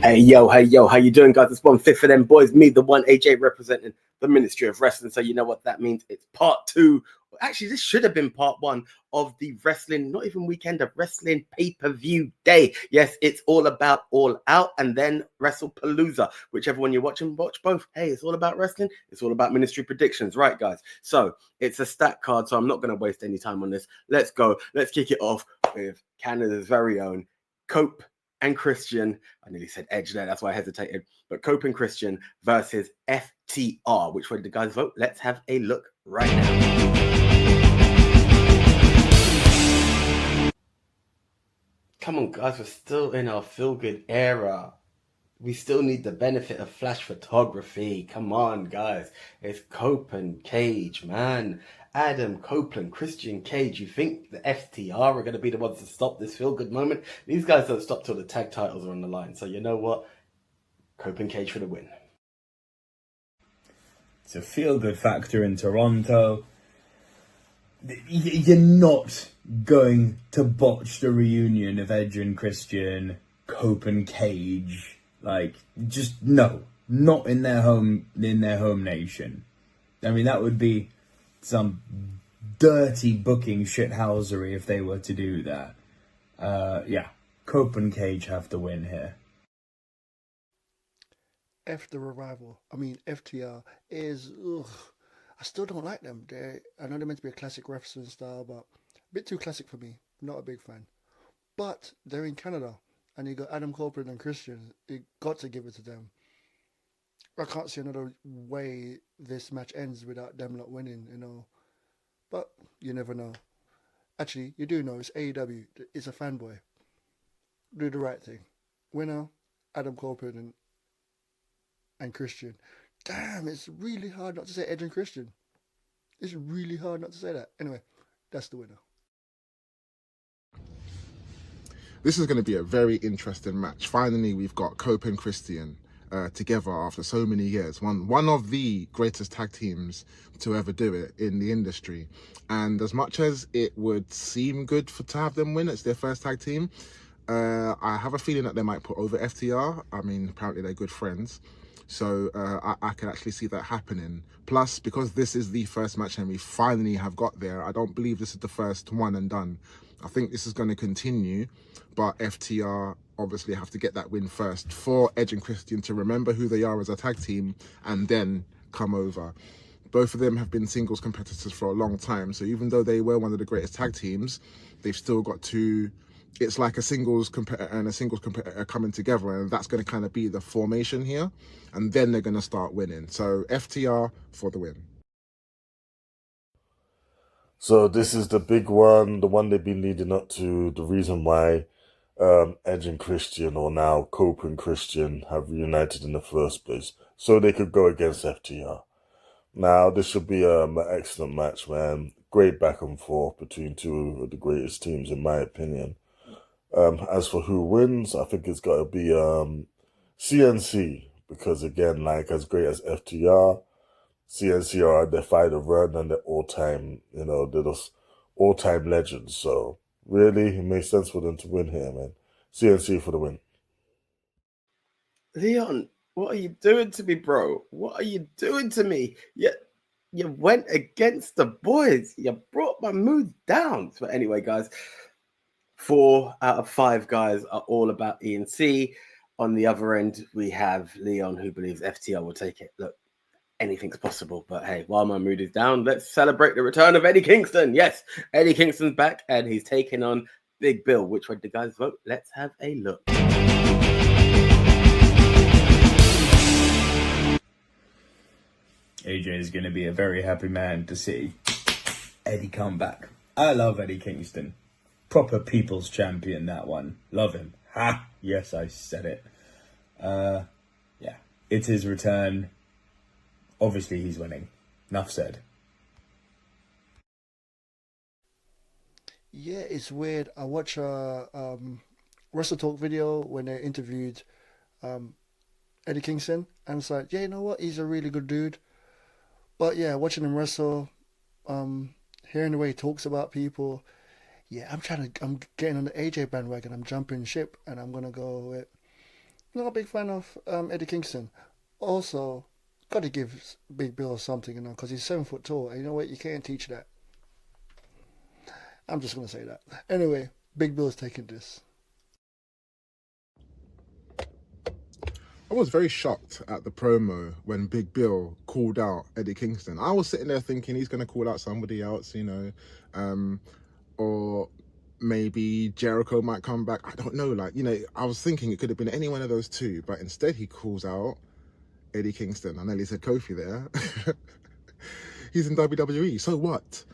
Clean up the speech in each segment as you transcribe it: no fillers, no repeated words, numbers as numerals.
Hey yo, how you doing, guys? It's 1/5 of them boys, me, the one AJ, representing the Ministry of Wrestling. So you know what that means. It's part two. Actually, this should have been part one of the wrestling, not even weekend, of wrestling pay-per-view day. Yes, it's all about All Out and then WrestlePalooza. Whichever one you're watching, watch both. Hey, it's all about wrestling. It's all about ministry predictions, right, guys? So it's a stat card, so I'm not going to waste any time on this. Let's go. Let's kick it off with Canada's very own Cope and Christian. I nearly said Edge there, that's why I hesitated. But Cope and Christian versus FTR. Which way did the guys vote? Let's have a look right now. Come on, guys, we're still in our feel-good era. We still need the benefit of flash photography. Come on, guys. It's Cope and Cage, man. Adam Copeland, Christian Cage. You think the FTR are going to be the ones to stop this feel-good moment? These guys don't stop till the tag titles are on the line. So you know what? Cope and Cage for the win. It's a feel-good factor in Toronto. You're not going to botch the reunion of Edge and Christian, Cope and Cage. Like, just no, not in their home nation. I mean, that would be some dirty booking shithousery if they were to do that. Yeah, Cope and Cage have to win here. F the revival. I mean, FTR is. Ugh, I still don't like them. I know they're meant to be a classic wrestling style, but a bit too classic for me. Not a big fan. But they're in Canada. And you got Adam Copeland and Christian. You got to give it to them. I can't see another way this match ends without them not winning, you know. But you never know. Actually, you do know. It's AEW. It's a fanboy. Do the right thing. Winner, Adam Copeland and Christian. Damn, it's really hard not to say Edge and Christian. It's really hard not to say that. Anyway, that's the winner. This is going to be a very interesting match. Finally, we've got Cope and Christian together after so many years. One of the greatest tag teams to ever do it in the industry. And as much as it would seem good to have them win, it's their first tag team. I have a feeling that they might put over FTR. I mean, apparently they're good friends. So I can actually see that happening. Plus, because this is the first match and we finally have got there, I don't believe this is the first one and done. I think this is going to continue, but FTR obviously have to get that win first for Edge and Christian to remember who they are as a tag team and then come over. Both of them have been singles competitors for a long time, so even though they were one of the greatest tag teams, they've still got to... It's like a singles competitor and a singles competitor coming together, and that's going to kind of be the formation here, and then they're going to start winning. So FTR for the win. So this is the big one, the one they've been leading up to, the reason why Edge and Christian, or now Cope and Christian, have reunited in the first place, so they could go against FTR. Now, this should be an excellent match, man. Great back and forth between two of the greatest teams, in my opinion. As for who wins, I think it's got to be CNC, because again, like as great as FTR, CNC are at their fight of run and they're all-time, you know, they're just all-time legends. So really, it makes sense for them to win here, man. CNC for the win. Leon, what are you doing to me, bro? What are you doing to me? You went against the boys. You brought my mood down. But anyway, guys, 4 out of 5 guys are all about ENC. On the other end, we have Leon, who believes FTR will take it. Look, anything's possible. But hey, while my mood is down, let's celebrate the return of Eddie Kingston. Yes, Eddie Kingston's back, and he's taking on Big Bill. Which way did the guys vote? Let's have a look. AJ is going to be a very happy man to see Eddie come back. I love Eddie Kingston. Proper people's champion, that one. Love him. Ha! Yes, I said it. Yeah, it's his return. Obviously, he's winning. Enough said. Yeah, it's weird. I watch a Wrestle Talk video when they interviewed Eddie Kingston, and it's like, yeah, you know what? He's a really good dude. But yeah, watching him wrestle, hearing the way he talks about people, yeah, I'm getting on the AJ bandwagon. I'm jumping ship, and I'm gonna go with Not a big fan of Eddie Kingston. Also, got to give Big Bill something, because he's 7 foot tall. And you know what? You can't teach that. I'm just gonna say that. Anyway, Big Bill's taking this. I was very shocked at the promo when Big Bill called out Eddie Kingston. I was sitting there thinking he's going to call out somebody else, or maybe Jericho might come back. I don't know. I was thinking it could have been any one of those two, but instead he calls out Eddie Kingston. I nearly said Kofi there. He's in WWE, so what?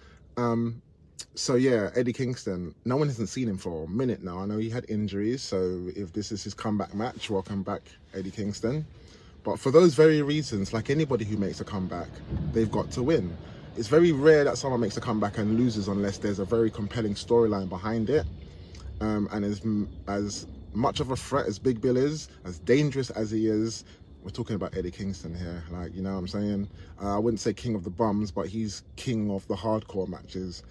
So yeah, Eddie Kingston, no one hasn't seen him for a minute now. I know he had injuries, so if this is his comeback match, welcome back, Eddie Kingston. But for those very reasons, like anybody who makes a comeback, they've got to win. It's very rare that someone makes a comeback and loses unless there's a very compelling storyline behind it. And as much of a threat as Big Bill is, as dangerous as he is, we're talking about Eddie Kingston here. You know what I'm saying? I wouldn't say king of the bums, but he's king of the hardcore matches.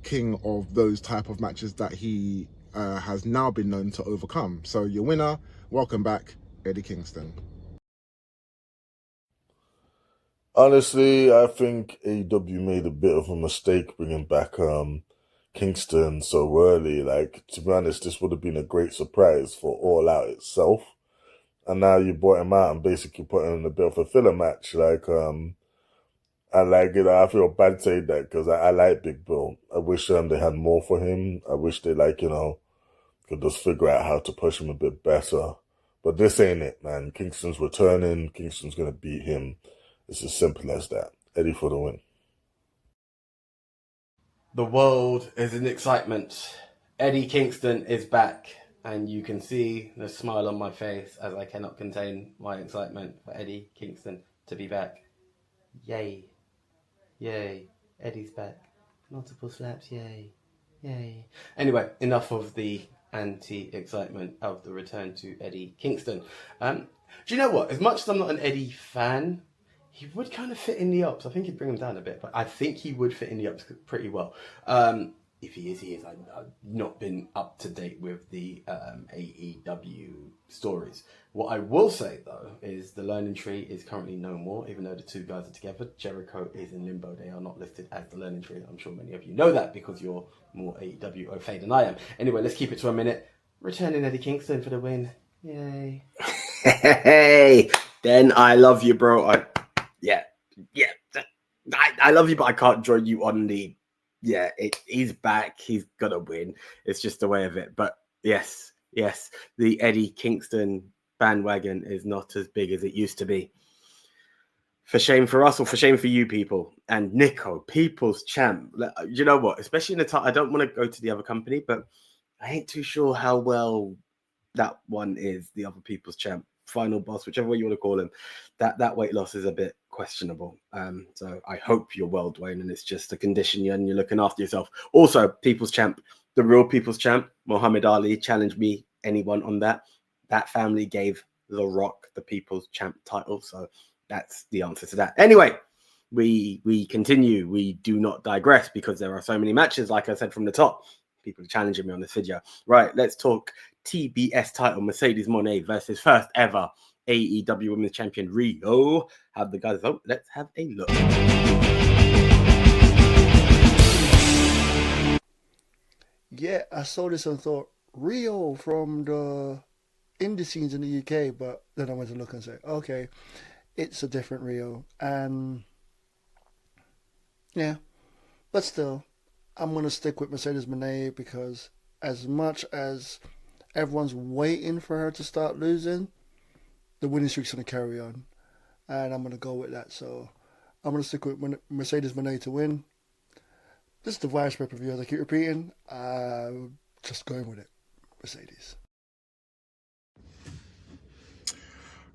King of those type of matches that he has now been known to overcome. So your winner, welcome back, Eddie Kingston. Honestly, I think AEW made a bit of a mistake bringing back Kingston so early. To be honest, this would have been a great surprise for All Out itself. And now you brought him out and basically put him in a bit of a filler match. I feel bad saying that because I like Big Bill. I wish they had more for him. I wish they could just figure out how to push him a bit better. But this ain't it, man. Kingston's returning. Kingston's gonna beat him. It's as simple as that. Eddie for the win. The world is in excitement. Eddie Kingston is back, and you can see the smile on my face as I cannot contain my excitement for Eddie Kingston to be back. Yay. Yay. Eddie's back. Multiple slaps, yay. Yay. Anyway, enough of the anti-excitement of the return to Eddie Kingston. Do you know what? As much as I'm not an Eddie fan, he would kind of fit in the ups. I think he'd bring him down a bit, but I think he would fit in the ups pretty well. If he is, he is. I've not been up to date with the AEW stories. What I will say, though, is the Learning Tree is currently no more, even though the two guys are together. Jericho is in limbo. They are not listed as the Learning Tree. I'm sure many of you know that because you're more AEW au fait than I am. Anyway, let's keep it to a minute. Returning Eddie Kingston for the win. Yay. Hey, then I love you, bro. I love you, but I can't join you on the... Yeah, he's back. He's got to win. It's just the way of it. But yes, the Eddie Kingston bandwagon is not as big as it used to be. For shame for us or for shame for you people. And Nico, People's Champ. You know what? Especially in the time, I don't want to go to the other company, but I ain't too sure how well that one is, the other People's Champ. Final boss, whichever way you want to call him, that weight loss is a bit questionable. So I hope you're well, Dwayne, and it's just a condition and you're looking after yourself. Also, People's Champ, the real People's Champ, Muhammad Ali, challenge me, anyone on that. That family gave The Rock the People's Champ title, so that's the answer to that. Anyway, we continue. We do not digress because there are so many matches, like I said from the top. People are challenging me on this video. Right, let's talk TBS title, Mercedes Moné versus first ever AEW Women's Champion Rio. How'd the guys vote? Let's have a look. Yeah, I saw this and thought, Rio from the indie scenes in the UK, but then I went to look and say, okay, it's a different Rio. And yeah, but still, I'm going to stick with Mercedes Moné because as much as everyone's waiting for her to start losing, the winning streak's going to carry on. And I'm going to go with that. So I'm going to stick with Mercedes Moné to win. This is the virus pay-per-view, as I keep repeating. Just going with it. Mercedes.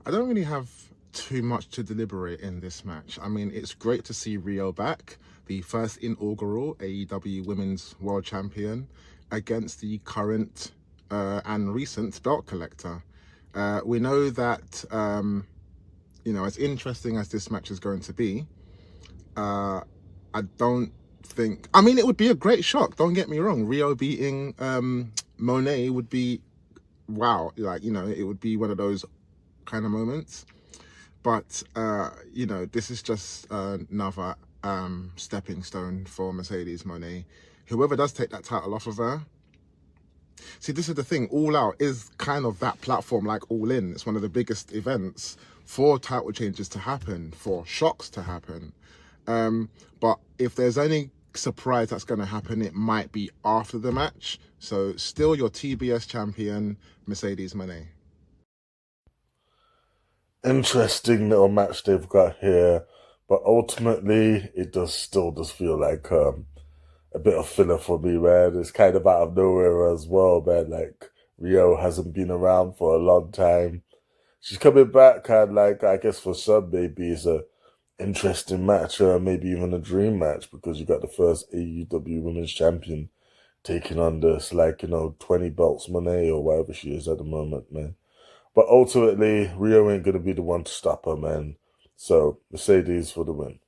I don't really have too much to deliberate in this match. I mean, it's great to see Rio back, the first inaugural AEW Women's World Champion, against the current and recent belt collector. We know that, as interesting as this match is going to be, I don't think... I mean, it would be a great shock, don't get me wrong. Rio beating Moné would be wow, like, you know, it would be one of those kind of moments. But, you know, this is just another stepping stone for Mercedes Moné. Whoever does take that title off of her, see, this is the thing, All Out is kind of that platform like All In. It's one of the biggest events for title changes to happen, for shocks to happen. But if there's any surprise that's going to happen, it might be after the match. So still your TBS champion, Mercedes Moné. Interesting little match they've got here, but ultimately it still does feel like a bit of filler for me, man. It's kind of out of nowhere as well, man. Like, Rio hasn't been around for a long time. She's coming back, kind of like, I guess for some, maybe it's a interesting match, maybe even a dream match, because you got the first AEW Women's Champion taking on this, like, 20 belts Monet or whatever she is at the moment, man. But ultimately, Rio ain't going to be the one to stop her, man. So, Mercedes for the win.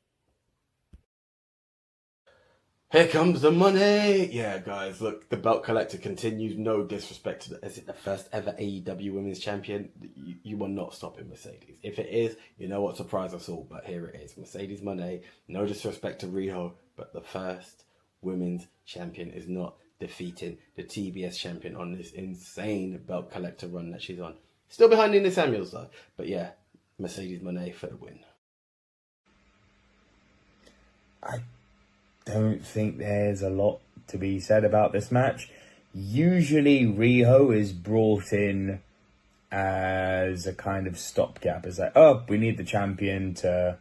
Here comes the money. Yeah, guys, look, the belt collector continues. No disrespect to is it the first ever AEW Women's Champion? You are not stopping Mercedes. If it is, you know what, surprise us all. But here it is, Mercedes Moné. No disrespect to Riho, but the first Women's Champion is not defeating the TBS champion on this insane belt collector run that she's on. Still behind Nina Samuels though. But yeah, Mercedes Moné for the win. I don't think there's a lot to be said about this match. Usually Riho is brought in as a kind of stopgap. It's like, oh, we need the champion to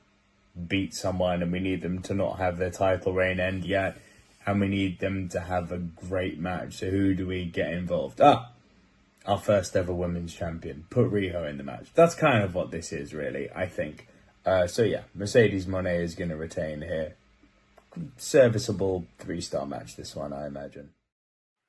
beat someone and we need them to not have their title reign end yet, and we need them to have a great match. So who do we get involved? Our first ever women's champion. Put Riho in the match. That's kind of what this is, really, I think. So yeah, Mercedes Moné is going to retain here. Serviceable 3-star match, this one, I imagine.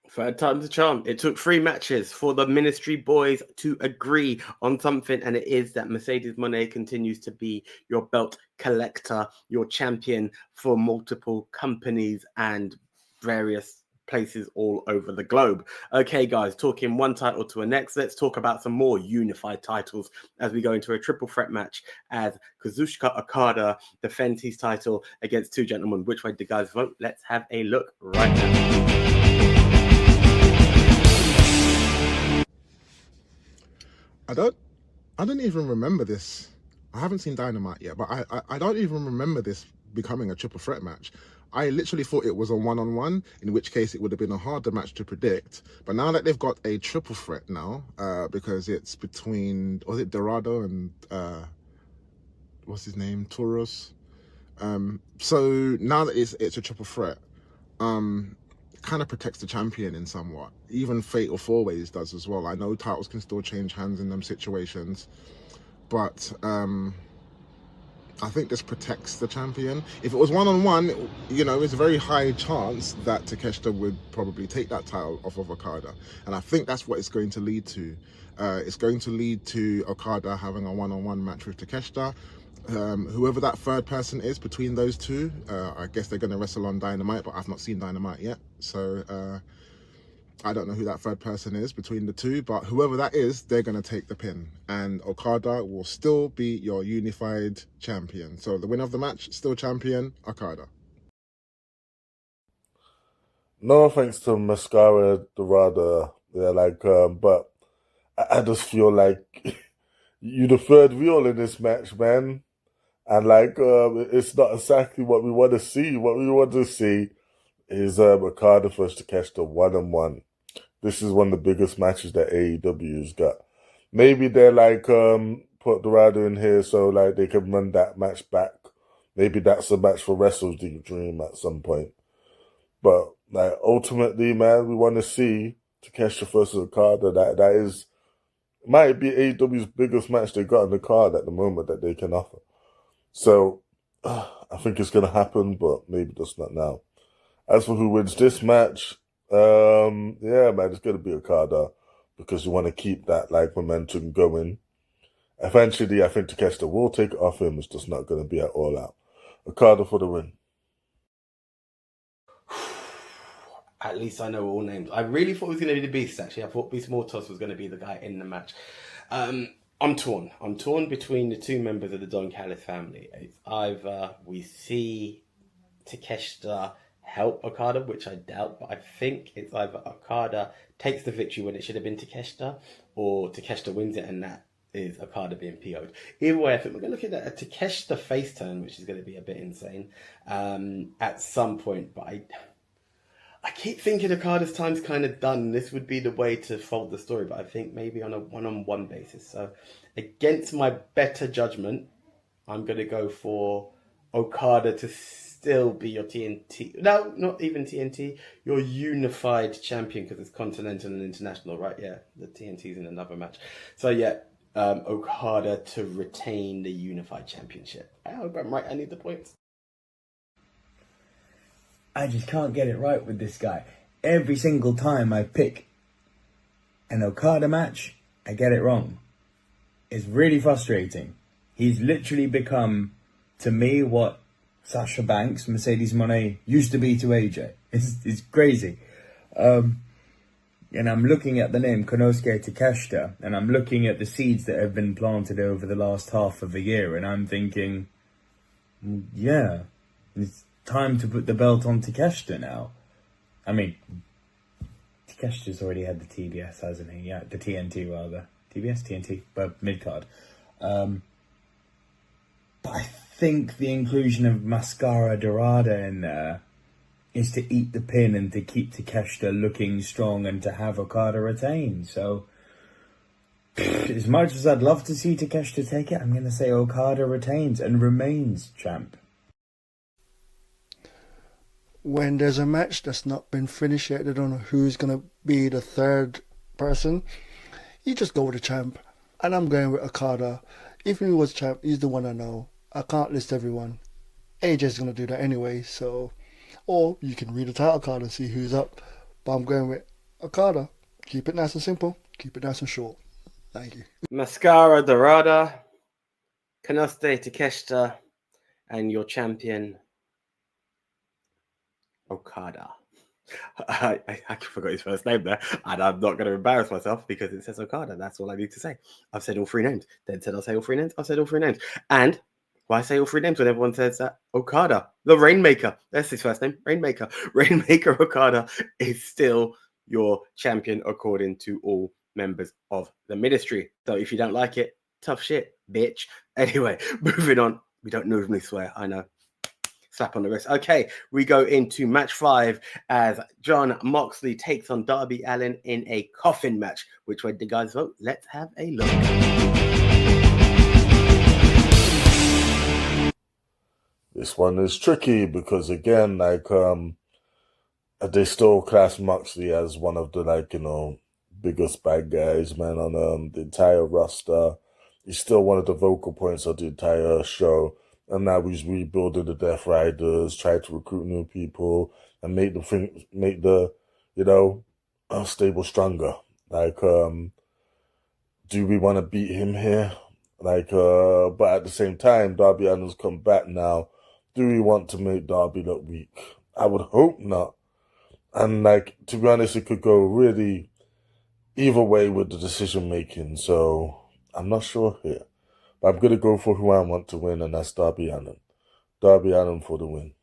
Third time's a charm. It took 3 matches for the Ministry boys to agree on something, and it is that Mercedes Moné continues to be your belt collector, your champion for multiple companies and various places all over the globe. Okay, guys, talking one title to the next, let's talk about some more unified titles as we go into a triple threat match as Kazuchika Okada defends his title against 2 gentlemen. Which way do you guys vote? Let's have a look right now. I don't even remember this. I haven't seen Dynamite yet, but I don't even remember this becoming a triple threat match. I literally thought it was a one-on-one, in which case it would have been a harder match to predict. But now that they've got a triple threat now, because it's between, was it Dorado and, what's his name, Tauros? So now that it's a triple threat, kind of protects the champion in somewhat. Even Fatal 4-Ways does as well. I know titles can still change hands in them situations, but I think this protects the champion. If it was one-on-one, you know, it's a very high chance that Takeshita would probably take that title off of Okada. And I think that's what it's going to lead to. It's going to lead to Okada having a one-on-one match with Takeshita. Whoever that third person is between those two, I guess they're going to wrestle on Dynamite, but I've not seen Dynamite yet. So I don't know who that third person is between the two, but whoever that is, they're going to take the pin. And Okada will still be your unified champion. So the winner of the match, still champion, Okada. No offense to Mascara Dorada, but I just feel like you're the third wheel in this match, man. And it's not exactly what we want to see. What we want to see is Okada versus Takeshita 1-on-1. This is one of the biggest matches that AEW has got. Maybe they're put Dorado in here so they can run that match back. Maybe that's a match for Wrestle's Dream at some point. But ultimately, man, we want to see Takeshita versus Okada. That is might be AEW's biggest match they got on the card at the moment that they can offer. So I think it's gonna happen, but maybe just not now. As for who wins this match, yeah, man, it's gonna be Okada because you want to keep that momentum going. Eventually, I think Takeshita will take it off him. It's just not gonna be at All Out. Okada for the win. At least I know all names. I really thought it was going to be the Beast, actually. I thought Beast Mortos was going to be the guy in the match. I'm torn. I'm torn between the two members of the Don Callis family. It's either we see Takeshita help Okada, which I doubt, but I think it's either Okada takes the victory when it should have been Takeshita, or Takeshita wins it and that is Okada being PO'd. Either way, I think we're going to look at a Takeshita face turn, which is going to be a bit insane at some point, but I keep thinking Okada's time's kind of done. This would be the way to fold the story, but I think maybe on a one-on-one basis. So against my better judgment, I'm going to go for Okada to still be your TNT. No, not even TNT. Your unified champion, because it's Continental and International, right? Yeah, the TNT's in another match. So yeah, Okada to retain the unified championship. I hope I'm right. I need the points. I just can't get it right with this guy. Every single time I pick an Okada match, I get it wrong. It's really frustrating. He's literally become, to me, what Sasha Banks, Mercedes Moné used to be to AJ. It's crazy. And I'm looking at the name Konosuke Takeshita, and I'm looking at the seeds that have been planted over the last half of the year, and I'm thinking, yeah, it's time to put the belt on Takeshita now. I mean, Takeshita's already had the TBS, hasn't he? Yeah, the TNT rather. TBS, TNT, but mid-card. But I think the inclusion of Mascara Dorada in there is to eat the pin and to keep Takeshita looking strong and to have Okada retain. So, as much as I'd love to see Takeshita take it, I'm going to say Okada retains and remains champ. When there's a match that's not been finished yet, they don't know who's going to be the third person, you just go with the champ. And I'm going with Okada. If he was champ, he's the one I know. I can't list everyone. AJ's going to do that anyway, so... Or you can read the title card and see who's up. But I'm going with Okada. Keep it nice and simple. Keep it nice and short. Thank you. Mascara Dorada, Konosuke Takeshita, and your champion, Okada. I forgot his first name there, and I'm not going to embarrass myself because it says Okada. That's all I need to say. I've said all three names. Then said I'll say all three names. I've said all three names. And why say all three names when everyone says that? Okada, the Rainmaker. That's his first name. Rainmaker. Rainmaker Okada is still your champion according to all members of the ministry. So if you don't like it, tough shit, bitch. Anyway, moving on. We don't normally swear, I know. Slap on the wrist. Okay, we go into match 5 as Jon Moxley takes on Darby Allin in a coffin match. Which way did the guys vote? Let's have a look. This one is tricky because again, they still class Moxley as one of the biggest bad guys, man, on the entire roster. He's still one of the vocal points of the entire show. And now he's rebuilding the Death Riders, trying to recruit new people and make the stable stronger. Do we want to beat him here? But at the same time, Darby Allin's come back now. Do we want to make Darby look weak? I would hope not. And to be honest, it could go really either way with the decision making. So I'm not sure here. But I'm going to go for who I want to win, and that's Darby Allin. Darby Allin for the win.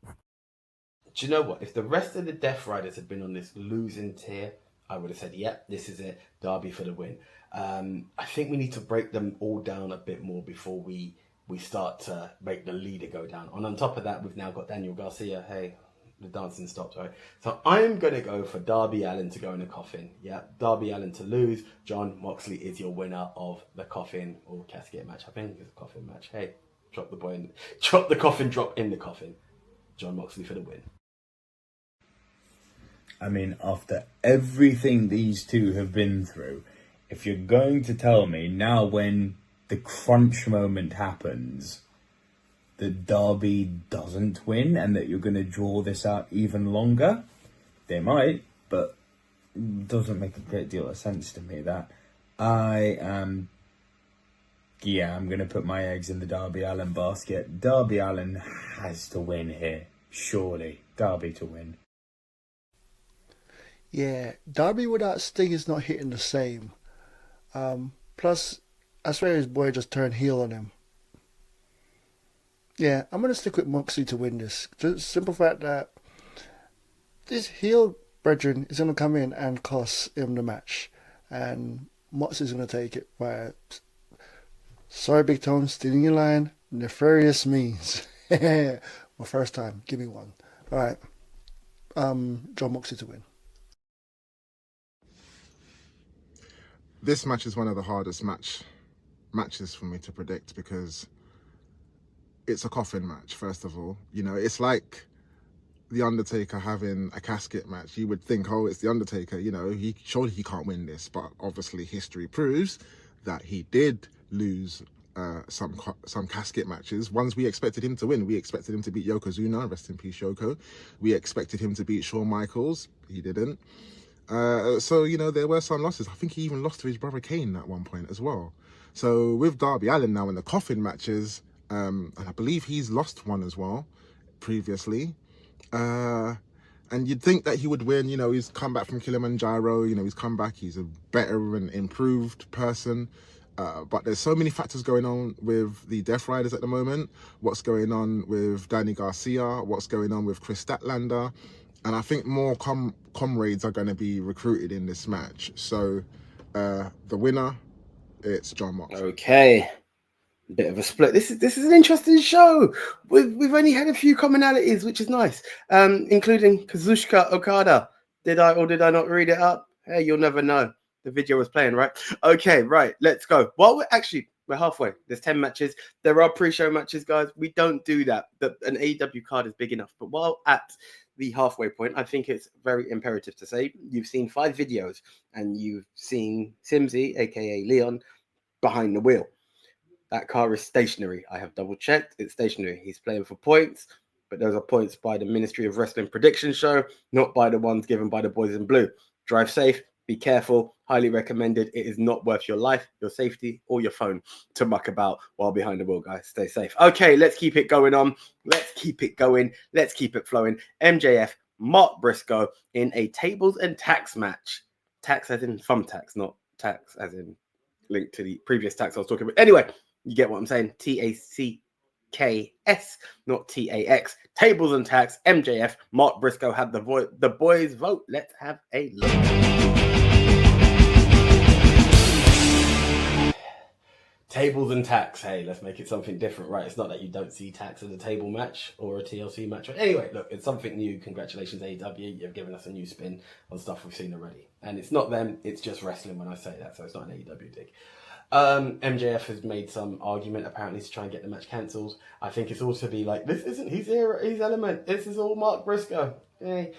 Do you know what? If the rest of the Death Riders had been on this losing tier, I would have said, yep, this is it. Darby for the win. I think we need to break them all down a bit more before we start to make the leader go down. And on top of that, we've now got Daniel Garcia. Hey, the dancing stopped, right? So I'm going to go for Darby Allin to go in a coffin. Yeah, Darby Allin to lose. Jon Moxley is your winner of the coffin or casket match. I think it's a coffin match. Hey, drop the coffin, drop in the coffin. Jon Moxley for the win. I mean, after everything these two have been through, if you're going to tell me now when the crunch moment happens that Darby doesn't win and that you're going to draw this out even longer, they might, but it doesn't make a great deal of sense to me that I'm going to put my eggs in the Darby Allin basket. Darby Allin has to win here, surely. Darby to win. Yeah, Darby without Sting is not hitting the same. Plus, I swear his boy just turned heel on him. Yeah, I'm gonna stick with Moxley to win this. Just simple fact that this heel brethren is gonna come in and cost him the match, and Moxley's gonna take it by, sorry, Big Tone, stealing your line, nefarious means. My first time, give me one. All right, John Moxley to win. This match is one of the hardest matches for me to predict because it's a coffin match. First of all, you know, it's like the Undertaker having a casket match. You would think, oh, it's the Undertaker, you know, surely he can't win this, but obviously history proves that he did lose some casket matches. Ones we expected him to win. We expected him to beat Yokozuna, rest in peace Yoko. We expected him to beat Shawn Michaels. He didn't. So, you know, there were some losses. I think he even lost to his brother Kane at one point as well. So with Darby Allin now in the coffin matches, and I believe he's lost one as well previously. And you'd think that he would win. You know, he's come back from Kilimanjaro. You know, he's come back. He's a better and improved person. But there's so many factors going on with the Death Riders at the moment. What's going on with Danny Garcia? What's going on with Chris Statlander? And I think more comrades are going to be recruited in this match. So the winner, it's John Moxley. Okay. Bit of a split. This is an interesting show. We've only had a few commonalities, which is nice, including Kazuchika Okada. Did I or did I not read it up? Hey, you'll never know. The video was playing, right? Okay, right. Let's go. Well, we're halfway. There's 10 matches. There are pre-show matches, guys. We don't do that. An AEW card is big enough. But while at the halfway point, I think it's very imperative to say you've seen 5 videos and you've seen Simsy, aka Leon, behind the wheel. That car is stationary. I have double checked. It's stationary. He's playing for points, but those are points by the Ministry of Wrestling Prediction Show, not by the ones given by the boys in blue. Drive safe. Be careful. Highly recommended. It is not worth your life, your safety, or your phone to muck about while behind the wheel, guys. Stay safe. Okay, let's keep it going on. Let's keep it going. Let's keep it flowing. MJF, Mark Briscoe in a tables and tax match. Tax as in thumbtacks, not tax as in linked to the previous tax I was talking about. Anyway, you get what I'm saying. TACKS, not TAX. Tables and tax. MJF. Mark Briscoe had the boys vote. Let's have a look. Tables and tax. Hey, let's make it something different, right? It's not that you don't see tax as a table match or a TLC match. Anyway, look, it's something new. Congratulations, AEW. You've given us a new spin on stuff we've seen already. And it's not them. It's just wrestling when I say that. So it's not an AEW dig. MJF has made some argument apparently to try and get the match cancelled. I think it's also be like, this isn't his element. This is all Mark Briscoe. Hey.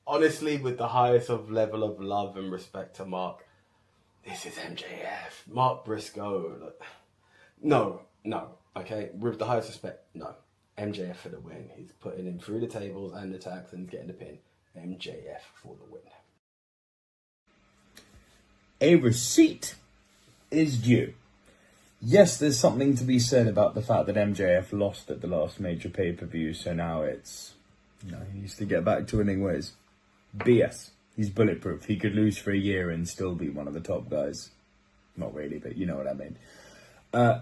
Honestly, with the highest of level of love and respect to Mark, this is MJF. Mark Briscoe. Look. No. Okay, with the highest respect, no. MJF for the win. He's putting him through the tables and the tax and he's getting the pin. MJF for the win. A receipt is due. Yes, there's something to be said about the fact that MJF lost at the last major pay-per-view, so now it's, you know, he needs to get back to winning ways. BS. He's bulletproof. He could lose for a year and still be one of the top guys. Not really, but you know what I mean.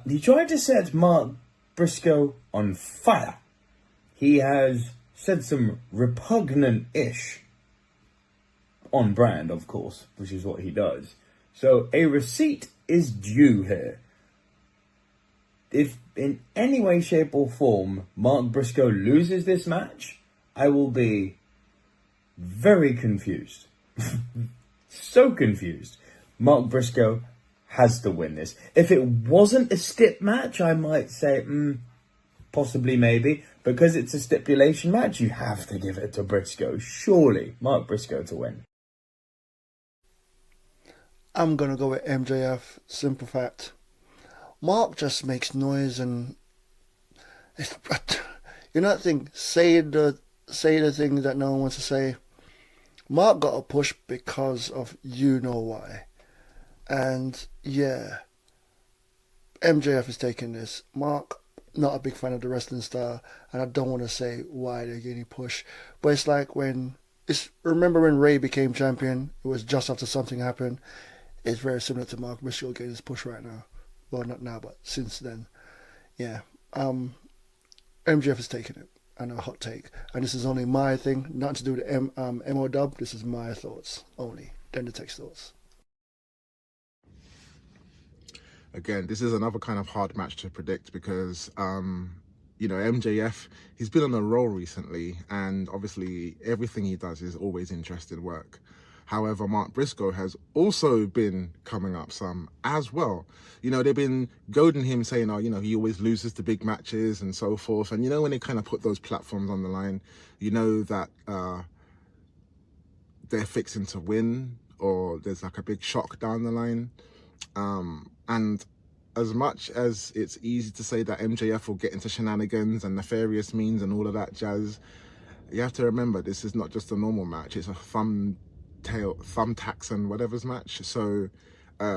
He tried to set Mark Briscoe on fire. He has said some repugnant-ish, on brand, of course, which is what he does. So a receipt is due here. If in any way, shape or form Mark Briscoe loses this match, I will be very confused. So confused. Mark Briscoe has to win this. If it wasn't a stip match, I might say, possibly, maybe. Because it's a stipulation match, you have to give it to Briscoe. Surely, Mark Briscoe to win. I'm going to go with MJF. Simple fact. Mark just makes noise and... You know that thing? Say the thing that no one wants to say. Mark got a push because of you know why. And yeah, MJF is taking this. Mark, not a big fan of the wrestling star, and I don't want to say why they're getting pushed. But it's like when It's remember when Ray became champion? It was just after something happened. It's very similar to Mark Briscoe getting his push right now. Well, not now, but since then. Yeah. MJF has taken it. I know, hot take. And this is only my thing, nothing to do with MO Dub. This is my thoughts only. Then the text thoughts. Again, this is another kind of hard match to predict because, you know, MJF, he's been on a roll recently, and obviously everything he does is always interesting work. However, Mark Briscoe has also been coming up some as well. You know, they've been goading him, saying, oh, you know, he always loses the big matches and so forth. And, you know, when they kind of put those platforms on the line, you know that they're fixing to win, or there's like a big shock down the line. And as much as it's easy to say that MJF will get into shenanigans and nefarious means and all of that jazz, you have to remember this is not just a normal match. It's a thumbtacks and whatever's match. So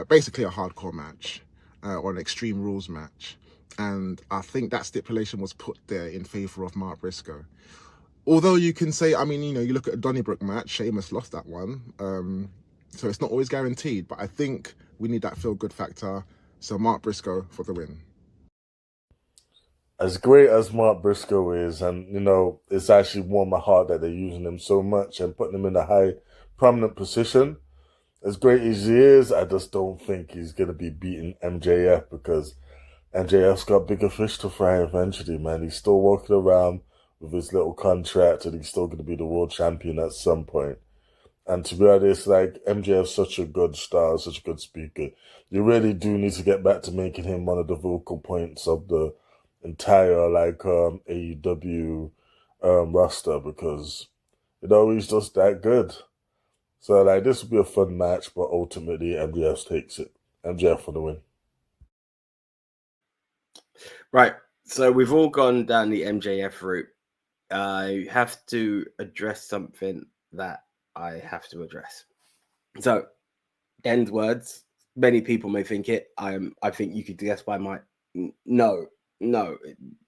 basically a hardcore match or an Extreme Rules match. And I think that stipulation was put there in favor of Mark Briscoe. Although you can say, I mean, you know, you look at a Donnybrook match, Sheamus lost that one. So it's not always guaranteed, but I think we need that feel-good factor. So Mark Briscoe for the win. As great as Mark Briscoe is, and, you know, it's actually warmed my heart that they're using him so much and putting him in a high, prominent position. As great as he is, I just don't think he's going to be beating MJF because MJF's got bigger fish to fry eventually, man. He's still walking around with his little contract and he's still going to be the world champion at some point. And to be honest, like, MJF's such a good star, such a good speaker. You really do need to get back to making him one of the vocal points of the entire, like, AEW roster because, you know, he's just that good. So, like, this will be a fun match, but ultimately MJF takes it. MJF for the win. Right. So we've all gone down the MJF route. I have to address something that I have to address. So, end words. Many people may think it. I think you could guess by my no.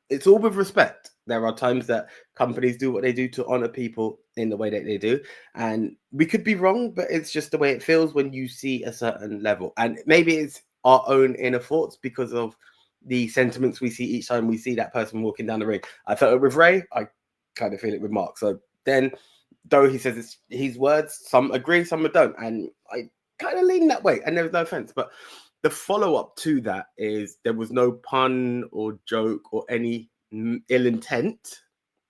It's all with respect. There are times that companies do what they do to honor people in the way that they do, and we could be wrong, but it's just the way it feels when you see a certain level. And maybe it's our own inner thoughts because of the sentiments we see each time we see that person walking down the ring. I felt it with Ray. I kind of feel it with Mark. So then, though he says it's his words, some agree, some don't, and I kind of lean that way. And there's no offense, but the follow-up to that is there was no pun or joke or any ill intent.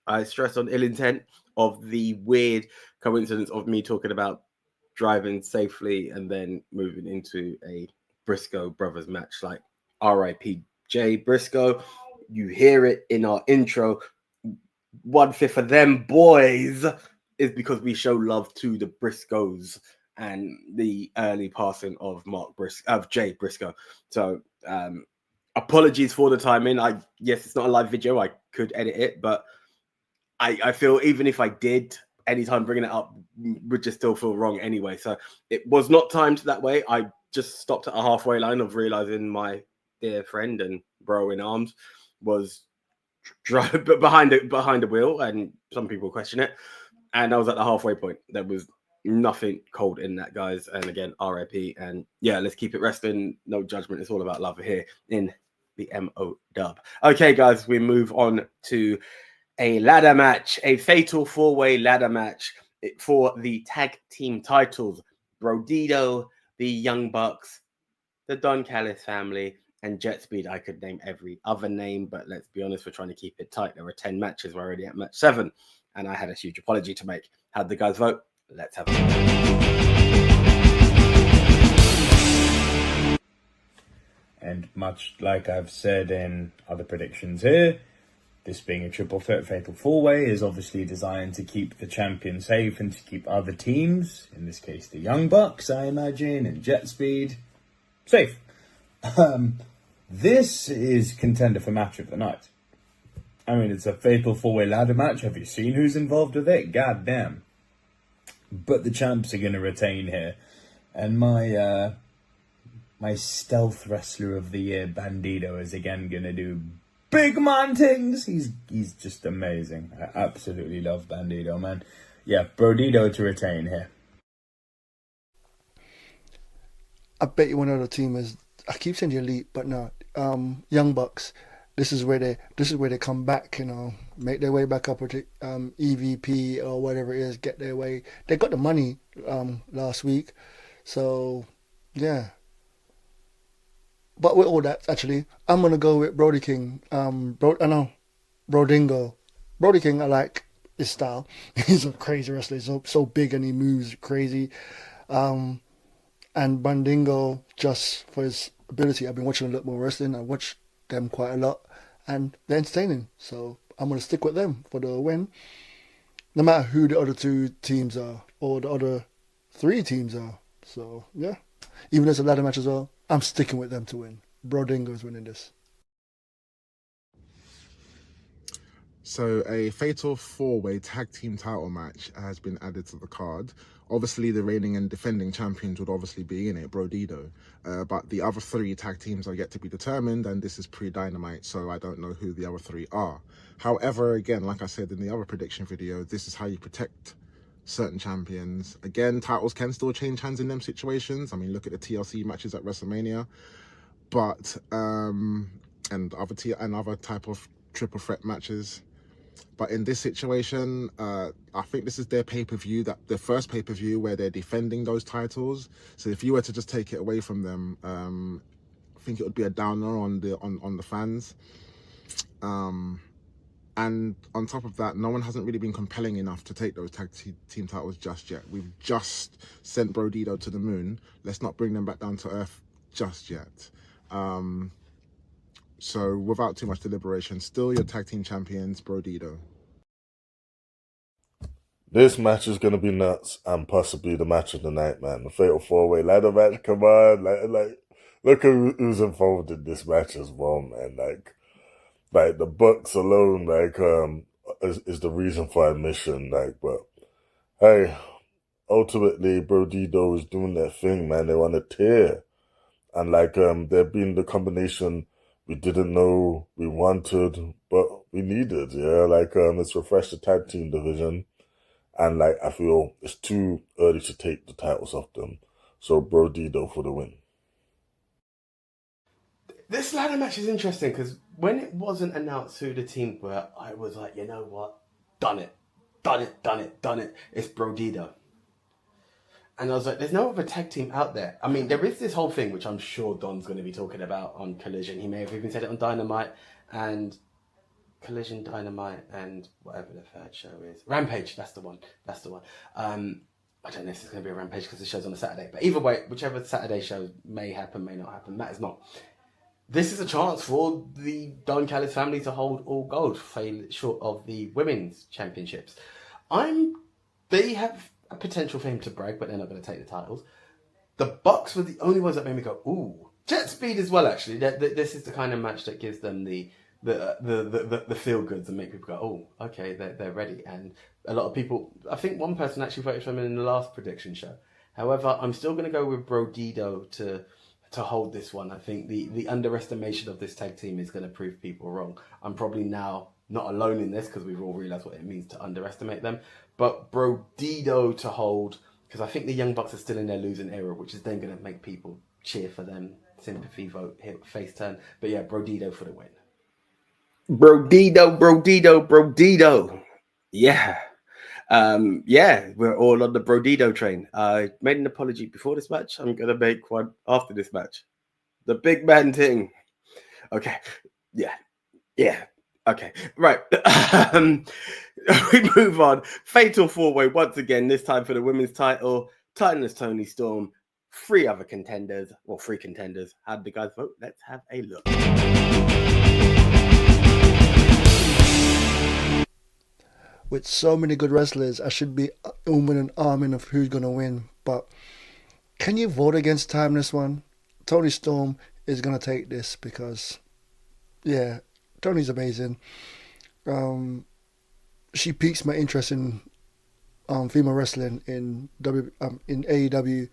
I stress on ill intent of the weird coincidence of me talking about driving safely and then moving into a Briscoe brothers match, like R.I.P. Jay Briscoe. You hear it in our intro. 1/5 of them boys is because we show love to the Briscoes and the early passing of Jay Briscoe. So apologies for the timing. Yes, it's not a live video. I could edit it, but I feel even if I did, anytime bringing it up would just still feel wrong anyway. So it was not timed that way. I just stopped at a halfway line of realizing my dear friend and bro in arms was behind the wheel, and some people question it. And I was at the halfway point. There was nothing cold in that, guys. And again, RIP. And yeah, let's keep it wrestling. No judgment. It's all about love here in the MO Dub. Okay, guys, we move on to a ladder match, a fatal 4-way ladder match for the tag team titles. Brodito, the Young Bucks, the Don Callis family, and Jet Speed. I could name every other name, but let's be honest, we're trying to keep it tight. There were 10 matches. We're already at match 7, and I had a huge apology to make. How'd the guys vote? Let's have a look. And much like I've said in other predictions here, this being a triple threat fatal 4-way is obviously designed to keep the champion safe and to keep other teams, in this case the Young Bucks, I imagine, and Jet Speed, safe. This is contender for match of the night. I mean, it's a fatal 4-way ladder match. Have you seen who's involved with it? God damn. But the champs are going to retain here. And my stealth wrestler of the year, Bandito, is again going to do big man things. He's just amazing. I absolutely love Bandito, man. yeah, Brodito to retain here. I bet you one other team is. I keep saying the Elite, but no, Young Bucks. This is where they come back. Make their way back up to EVP or whatever it is. Get their way. They got the money last week, so yeah. But with all that, actually, I'm gonna go with Brody King. Brodingo. Brody King. I like his style. He's a crazy wrestler. He's so big and he moves crazy. And Bandingo, just for his ability. I've been watching a lot more wrestling. I watch them quite a lot, and they're entertaining. So I'm going to stick with them for the win, no matter who the other two teams are or the other three teams are. So yeah, even though it's a ladder match as well, I'm sticking with them to win. Brodingo's winning this. So a fatal four-way tag team title match has been added to the card. Obviously, the reigning and defending champions would obviously be in it, Brodito. But the other three tag teams are yet to be determined, and this is pre-Dynamite, so I don't know who the other three are. However, again, like I said in the other prediction video, this is how you protect certain champions. Again, titles can still change hands in them situations. I mean, look at the TLC matches at WrestleMania. But, and other type of triple threat matches. But in this situation, I think this is their pay-per-view, their first pay-per-view where they're defending those titles. So if you were to just take it away from them, I think it would be a downer on the fans. And on top of that, no one hasn't really been compelling enough to take those tag team titles just yet. We've just sent Brodito to the moon. Let's not bring them back down to earth just yet. So without too much deliberation, still your tag team champions, Brodito. This match is going to be nuts and possibly the match of the night, man. The Fatal 4-Way ladder match, come on. Like, look who's involved in this match as well, man. Like the Bucks alone, is the reason for admission. But hey, ultimately, Brodito is doing their thing, man. They're on a tear. And they're being the combination we didn't know we wanted, but we needed, yeah? It's refreshed the tag team division, and I feel it's too early to take the titles off them. So Brodito for the win. This ladder match is interesting because when it wasn't announced who the team were, I was like, you know what? Done it. It's Brodito. And I was like, there's no other tag team out there. I mean, there is this whole thing, which I'm sure Don's going to be talking about on Collision. He may have even said it on Dynamite and Collision, Dynamite, and whatever the third show is. Rampage, that's the one. I don't know if it's going to be a Rampage because the show's on a Saturday. But either way, whichever Saturday show may happen, may not happen, matters not. This is a chance for the Don Callis family to hold all gold, short of the women's championships. They have a potential for him to brag, but they're not going to take the titles. The Bucks were the only ones that made me go, ooh. Jet Speed as well, actually. This is the kind of match that gives them the feel goods and make people go, oh, okay, they're ready. And a lot of people, I think one person actually voted for him in the last prediction show. However, I'm still going to go with Brodito to hold this one. I think the underestimation of this tag team is going to prove people wrong. I'm probably now not alone in this because we've all realised what it means to underestimate them. But Brodito to hold, because I think the Young Bucks are still in their losing era, which is then going to make people cheer for them. Sympathy vote, hit face turn. But yeah, Brodito for the win. Brodito. Yeah. We're all on the Brodito train. I made an apology before this match. I'm going to make one after this match. The big man thing. Okay. Yeah. Okay. Right. We move on. Fatal 4-Way once again, this time for the women's title. Titaness Toni Storm. Three contenders. How did the guys vote? Let's have a look. With so many good wrestlers, I should be umming and ahhing of who's going to win. But can you vote against Timeless one? Toni Storm is going to take this because, yeah, Toni's amazing. She piques my interest in female wrestling in AEW.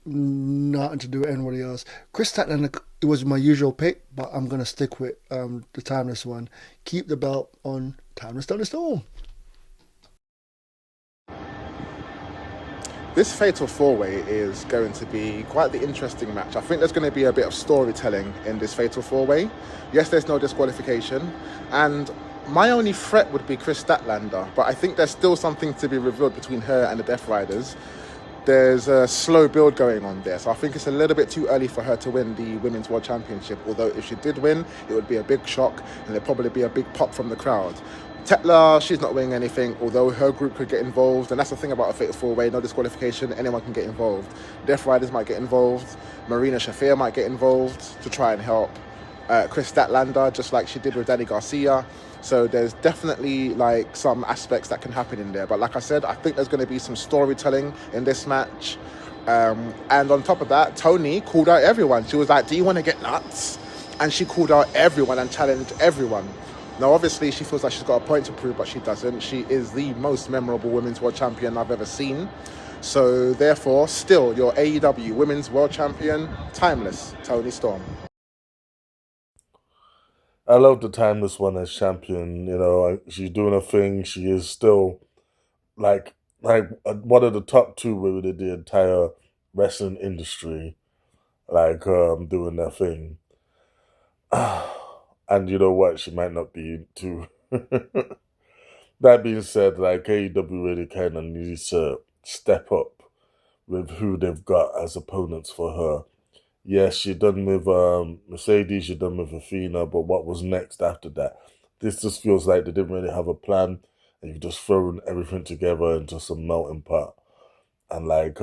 Nothing to do with anybody else. Chris Statlander, it was my usual pick, but I'm going to stick with the Timeless one. Keep the belt on Timeless Toni Storm. This Fatal 4-Way is going to be quite the interesting match. I think there's going to be a bit of storytelling in this Fatal 4-Way. Yes, there's no disqualification. And my only threat would be Chris Statlander, but I think there's still something to be revealed between her and the Death Riders. There's a slow build going on there, so I think it's a little bit too early for her to win the Women's World Championship, although if she did win, it would be a big shock, and there'd probably be a big pop from the crowd. Tekla, she's not winning anything, although her group could get involved, and that's the thing about a Fatal 4-Way, no disqualification, anyone can get involved. Death Riders might get involved, Marina Shafir might get involved to try and help Chris Statlander, just like she did with Danny Garcia. So there's definitely like some aspects that can happen in there. But like I said, I think there's going to be some storytelling in this match. And on top of that, Toni called out everyone. She was like, do you want to get nuts? And she called out everyone and challenged everyone. Now, obviously, she feels like she's got a point to prove, but she doesn't. She is the most memorable Women's World Champion I've ever seen. So therefore, still, your AEW Women's World Champion, timeless, Toni Storm. I love the timeless one as champion. You know, she's doing her thing. She is still like one of the top two within the entire wrestling industry, like doing their thing. And you know what? She might not be too. That being said, like AEW really kind of needs to step up with who they've got as opponents for her. Yes, she done with Mercedes, she done with Athena, but what was next after that? This just feels like they didn't really have a plan, and you've just thrown everything together into some melting pot. And like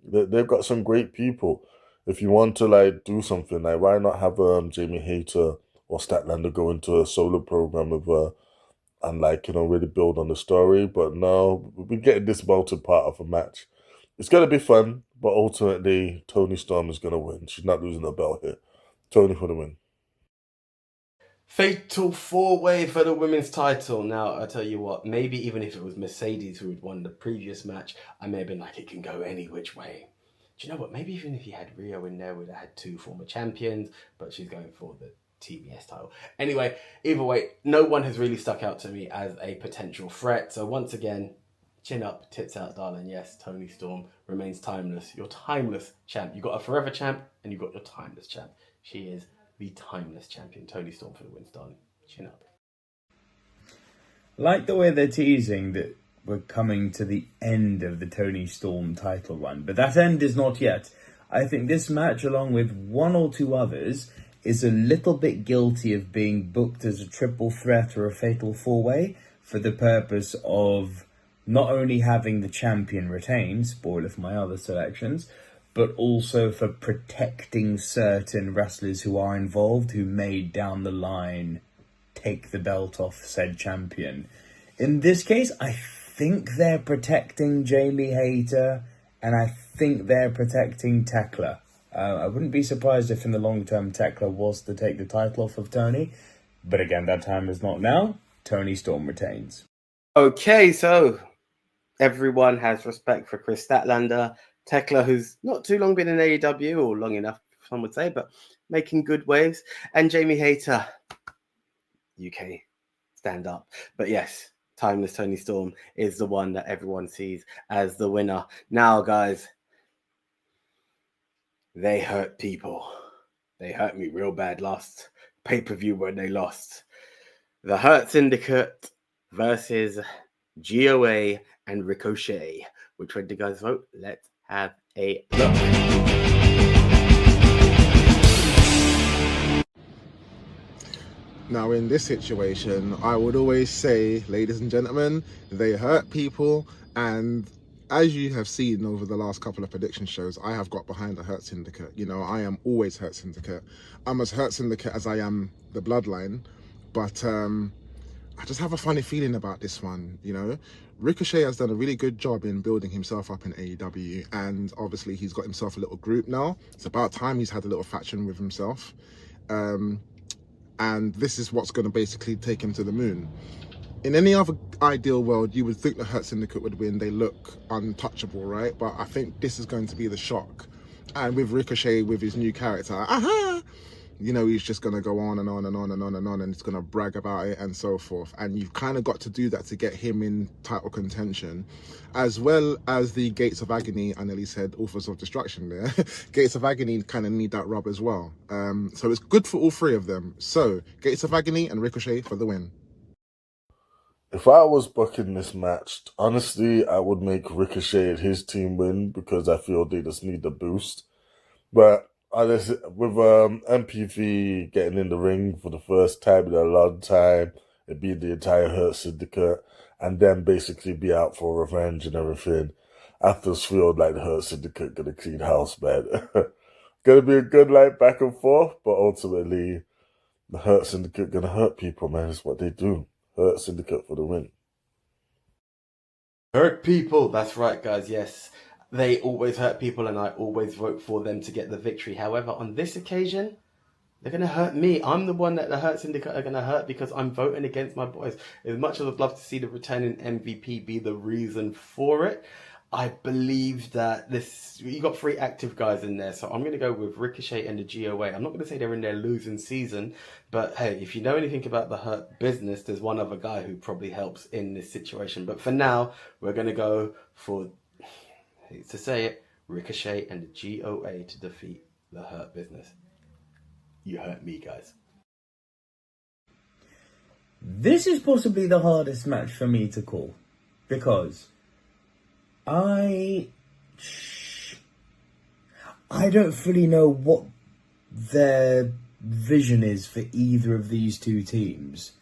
they've got some great people. If you want to like do something, like why not have Jamie Hayter or Statlander go into a solo program with her and like, you know, really build on the story? But no, we're getting this melted pot of a match. It's going to be fun, but ultimately, Toni Storm is going to win. She's not losing the belt here. Toni for the win. Fatal 4-Way for the women's title. Now, I tell you what, maybe even if it was Mercedes who had won the previous match, I may have been like, it can go any which way. Do you know what? Maybe even if you had Rio in there, we'd have had two former champions, but she's going for the TBS title. Anyway, either way, no one has really stuck out to me as a potential threat. So once again, chin up, tits out, darling. Yes, Toni Storm remains timeless. Your timeless champ. You got a forever champ and you got your timeless champ. She is the timeless champion. Toni Storm for the win, darling. Chin up. Like the way they're teasing that we're coming to the end of the Toni Storm title run, but that end is not yet. I think this match, along with one or two others, is a little bit guilty of being booked as a triple threat or a fatal 4-way for the purpose of not only having the champion retain, spoiler for my other selections, but also for protecting certain wrestlers who are involved who may down the line take the belt off said champion. In this case, I think they're protecting Jamie Hayter, and I think they're protecting Tekla. I wouldn't be surprised if in the long term Tekla was to take the title off of Toni, but again, that time is not now. Toni Storm retains. Okay, so everyone has respect for Chris Statlander. Tekla, who's not too long been in AEW, or long enough, some would say, but making good waves. And Jamie Hayter, UK, stand up. But yes, timeless Toni Storm is the one that everyone sees as the winner. Now, guys, they hurt people. They hurt me real bad last pay-per-view when they lost. The Hurt Syndicate versus GOA and Ricochet. Which way do you guys vote? Let's have a look. Now, in this situation, I would always say, ladies and gentlemen, they hurt people. And as you have seen over the last couple of prediction shows, I have got behind the Hurt Syndicate. You know, I am always Hurt Syndicate. I'm as Hurt Syndicate as I am the Bloodline. But I just have a funny feeling about this one, you know. Ricochet has done a really good job in building himself up in AEW, and obviously he's got himself a little group now. It's about time he's had a little faction with himself. And this is what's going to basically take him to the moon. In any other ideal world, you would think the Hurt Syndicate would win. They look untouchable, right? But I think this is going to be the shock. And with Ricochet, with his new character, You know, he's just going to go on and on and on and on and on, and he's going to brag about it and so forth. And you've kind of got to do that to get him in title contention, as well as the Gates of Agony. I nearly said Authors of Destruction there. Gates of Agony kind of need that rub as well. So it's good for all three of them. So Gates of Agony and Ricochet for the win. If I was booking this match, honestly, I would make Ricochet and his team win because I feel they just need the boost. But honestly, with MPV getting in the ring for the first time in a long time, it being the entire Hurt Syndicate, and then basically be out for revenge and everything, I just feel like the Hurt Syndicate gonna clean house, man. Gonna be a good like back and forth, but ultimately, the Hurt Syndicate gonna hurt people, man. It's what they do. Hurt Syndicate for the win. Hurt people. That's right, guys. Yes, they always hurt people, and I always vote for them to get the victory. However, on this occasion, they're going to hurt me. I'm the one that the Hurt Syndicate are going to hurt because I'm voting against my boys. As much as I'd love to see the returning MVP be the reason for it, I believe that you got 3 active guys in there. So I'm going to go with Ricochet and the GOA. I'm not going to say they're in their losing season, but hey, if you know anything about the Hurt business, there's one other guy who probably helps in this situation. But for now, we're going to go for, I hate to say it, Ricochet and the GOA to defeat the Hurt business. You hurt me, guys. This is possibly the hardest match for me to call because I don't fully know what their vision is for either of these two teams.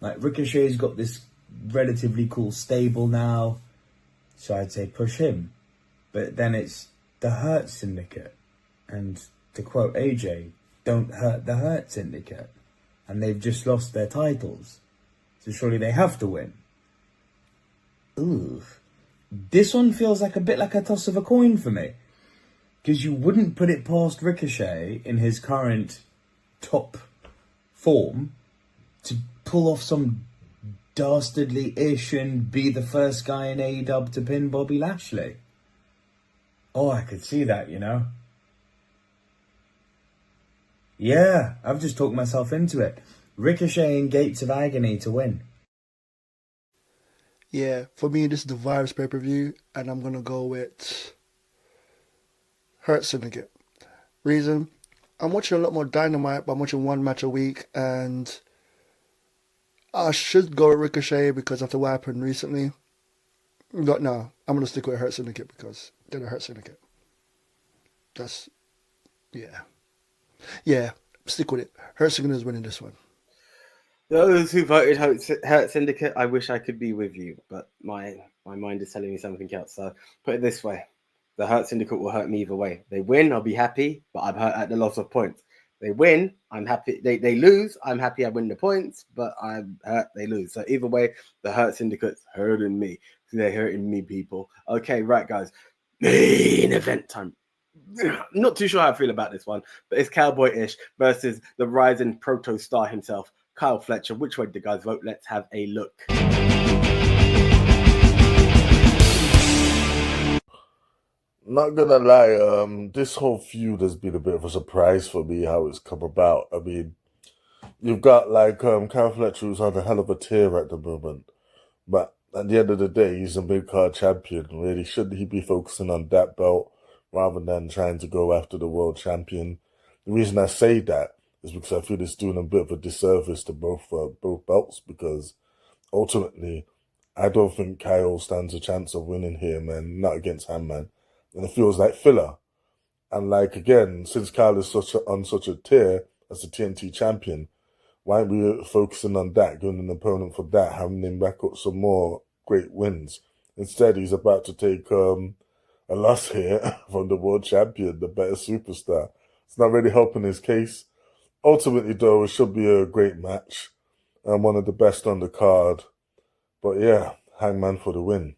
Like, Ricochet's got this relatively cool stable now, so I'd say push him. But then it's the Hurt Syndicate, and to quote AJ, don't hurt the Hurt Syndicate. And they've just lost their titles, so surely they have to win. Ooh. This one feels like a bit like a toss of a coin for me. Because you wouldn't put it past Ricochet in his current top form to pull off some dastardly-ish and be the first guy in AEW to pin Bobby Lashley. Oh, I could see that, you know. Yeah, I've just talked myself into it. Ricochet and Gates of Agony to win. Yeah, for me, this is the Vibes pay-per-view, and I'm going to go with Hurt Syndicate. Reason, I'm watching a lot more Dynamite, but I'm watching one match a week, and I should go with Ricochet because after what happened recently. But no, I'm going to stick with Hurt Syndicate because they're the Hurt Syndicate. Yeah, stick with it. Hurt Syndicate is winning this one. Those who voted Hurt Syndicate, I wish I could be with you, but my mind is telling me something else. So put it this way. The Hurt Syndicate will hurt me either way. They win, I'll be happy, but I'm hurt at the loss of points. They win, I'm happy. They lose, I'm happy I win the points, but I'm hurt, they lose. So either way, the Hurt Syndicate's hurting me. They're hurting me, people. Okay, right, guys. Main event time. Not too sure how I feel about this one, but it's Cowboy-ish versus the rising proto-star himself, Kyle Fletcher. Which way did the guys vote? Let's have a look. Not gonna lie, this whole feud has been a bit of a surprise for me how it's come about. I mean, you've got like Kyle Fletcher who's on a hell of a tear at the moment, but at the end of the day, he's a mid-card champion. Really, shouldn't he be focusing on that belt rather than trying to go after the world champion? The reason I say that is because I feel it's doing a bit of a disservice to both belts, because ultimately, I don't think Kyle stands a chance of winning here, man, not against Hangman. And it feels like filler. And like, again, since Kyle is on such a tear as the TNT champion, why aren't we focusing on that, getting an opponent for that, having him back up some more great wins? Instead, he's about to take a loss here from the world champion, the better superstar. It's not really helping his case. Ultimately, though, it should be a great match and one of the best on the card. But yeah, Hangman for the win.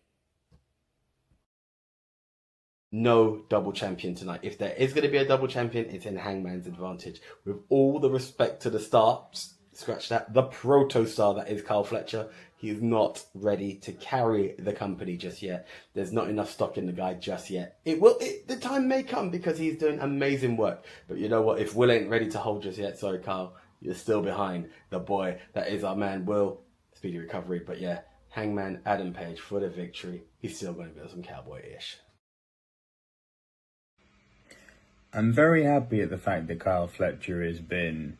No double champion tonight. If there is going to be a double champion, it's in Hangman's advantage. With all the respect to the star, scratch that, the proto-star that is Kyle Fletcher, He's not ready to carry the company just yet. There's not enough stock in the guy just yet. The time may come because he's doing amazing work. But you know what? If Will ain't ready to hold just yet, sorry, Carl, you're still behind the boy that is our man, Will. Speedy recovery. But yeah, Hangman Adam Page for the victory. He's still going to be some cowboy-ish. I'm very happy at the fact that Kyle Fletcher has been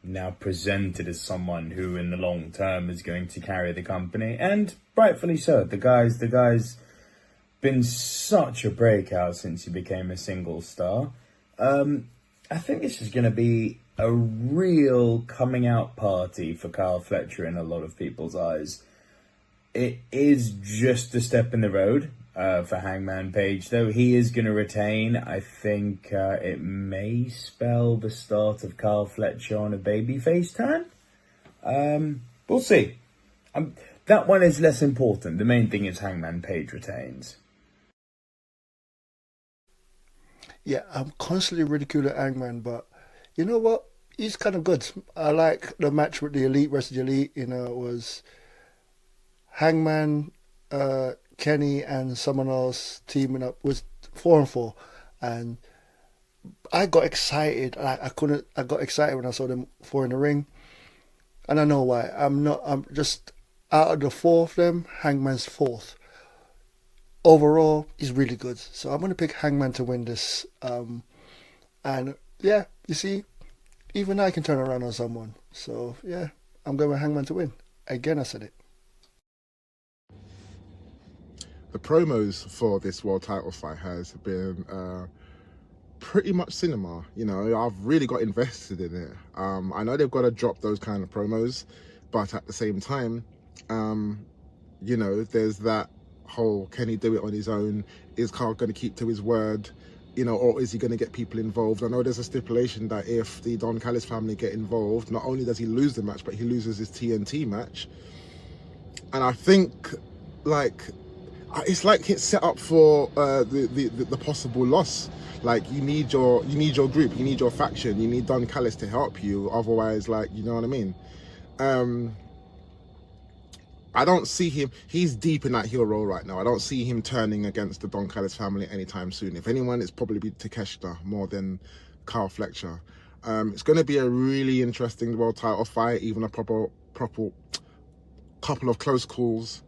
now presented as someone who in the long term is going to carry the company, and rightfully so. The guy's been such a breakout since he became a single star. I think this is going to be a real coming out party for Kyle Fletcher in a lot of people's eyes. It is just a step in the road for Hangman Page, though. He is going to retain. I think it may spell the start of Kyle Fletcher on a babyface turn. We'll see. That one is less important. The main thing is Hangman Page retains. Yeah, I'm constantly ridiculing Hangman, but you know what? He's kind of good. I like the match with the Elite versus the Elite. You know, it was Hangman, Kenny, and someone else teaming up. Was 4-4, and I got excited. I got excited when I saw them 4 in the ring, and I know why. I'm just out of the 4 of them. Hangman's 4th. Overall, he's really good. So I'm going to pick Hangman to win this. And yeah, you see, even I can turn around on someone. So yeah, I'm going with Hangman to win. Again, I said it. The promos for this world title fight has been pretty much cinema. You know, I've really got invested in it. I know they've got to drop those kind of promos, but at the same time, you know, there's that whole, can he do it on his own? Is Carl going to keep to his word? You know, or is he going to get people involved? I know there's a stipulation that if the Don Callis family get involved, not only does he lose the match, but he loses his TNT match. And I think, like, it's like it's set up for the possible loss. Like, you need your group, you need your faction, you need Don Callis to help you. Otherwise, like, you know what I mean? I don't see him. He's deep in that heel role right now. I don't see him turning against the Don Callis family anytime soon. If anyone, it's probably Takeshita more than Kyle Fletcher. It's going to be a really interesting world title fight, even a proper couple of close calls.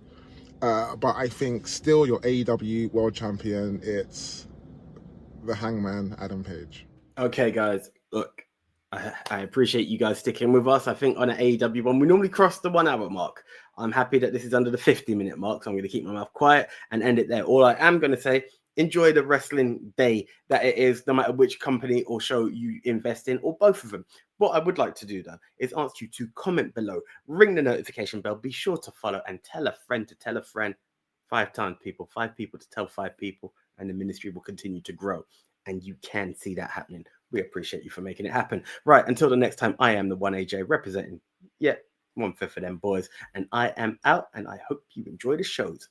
But I think still your AEW world champion, it's the Hangman Adam Page. Okay, guys, look, I appreciate you guys sticking with us. I think on an AEW one, we normally cross the 1 hour mark. I'm happy that this is under the 50-minute mark, so I'm going to keep my mouth quiet and end it there. All I am going to say, enjoy the wrestling day that it is, no matter which company or show you invest in, or both of them. What I would like to do, though, is ask you to comment below, ring the notification bell, be sure to follow, and tell a friend to tell a friend. 5 times, people. 5 people to tell 5 people, and the ministry will continue to grow. And you can see that happening. We appreciate you for making it happen. Right, until the next time, I am the 1AJ representing, 1/5 of them boys. And I am out, and I hope you enjoy the shows.